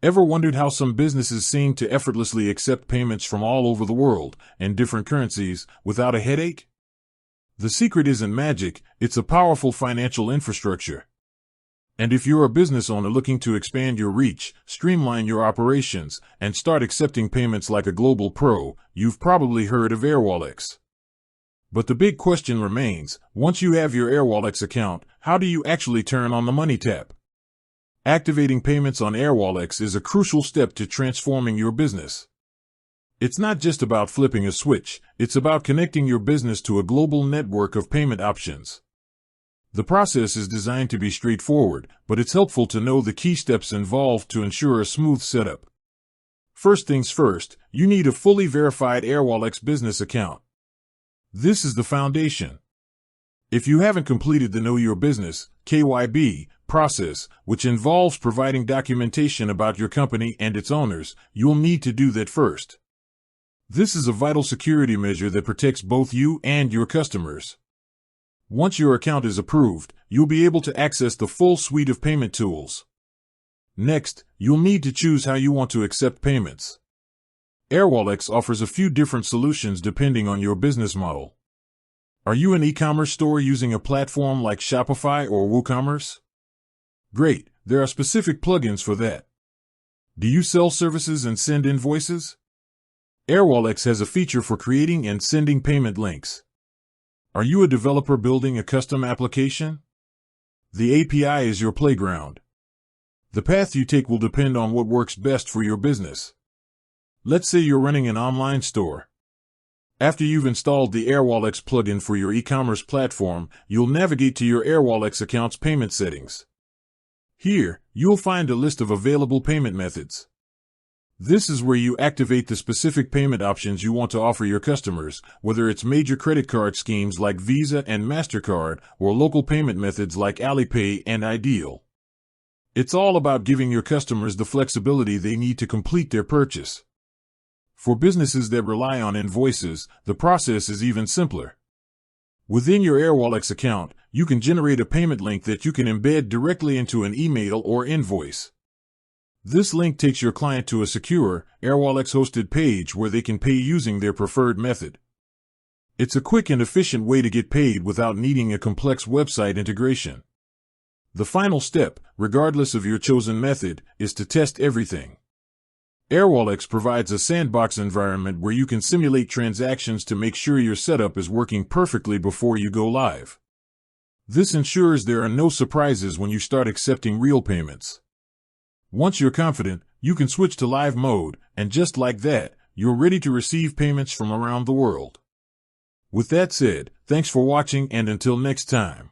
Ever wondered how some businesses seem to effortlessly accept payments from all over the world and different currencies without a headache? The secret isn't magic, it's a powerful financial infrastructure. And if you're a business owner looking to expand your reach, streamline your operations, and start accepting payments like a global pro, you've probably heard of Airwallex. But the big question remains, once you have your Airwallex account, how do you actually turn on the money tap? Activating payments on Airwallex is a crucial step to transforming your business. It's not just about flipping a switch, it's about connecting your business to a global network of payment options. The process is designed to be straightforward, but it's helpful to know the key steps involved to ensure a smooth setup. First things first, you need a fully verified Airwallex business account. This is the foundation. If you haven't completed the Know Your Business (KYB) process, which involves providing documentation about your company and its owners, you'll need to do that first. This is a vital security measure that protects both you and your customers. Once your account is approved, you'll be able to access the full suite of payment tools. Next, you'll need to choose how you want to accept payments. Airwallex offers a few different solutions depending on your business model. Are you an e-commerce store using a platform like Shopify or WooCommerce? Great, there are specific plugins for that. Do you sell services and send invoices? Airwallex has a feature for creating and sending payment links. Are you a developer building a custom application? The API is your playground. The path you take will depend on what works best for your business. Let's say you're running an online store. After you've installed the Airwallex plugin for your e-commerce platform, you'll navigate to your Airwallex account's payment settings. Here, you'll find a list of available payment methods. This is where you activate the specific payment options you want to offer your customers, whether it's major credit card schemes like Visa and MasterCard or local payment methods like Alipay and Ideal. It's all about giving your customers the flexibility they need to complete their purchase. For businesses that rely on invoices, the process is even simpler. Within your Airwallex account, you can generate a payment link that you can embed directly into an email or invoice. This link takes your client to a secure, Airwallex-hosted page where they can pay using their preferred method. It's a quick and efficient way to get paid without needing a complex website integration. The final step, regardless of your chosen method, is to test everything. Airwallex provides a sandbox environment where you can simulate transactions to make sure your setup is working perfectly before you go live. This ensures there are no surprises when you start accepting real payments. Once you're confident, you can switch to live mode, and just like that, you're ready to receive payments from around the world. With that said, thanks for watching and until next time.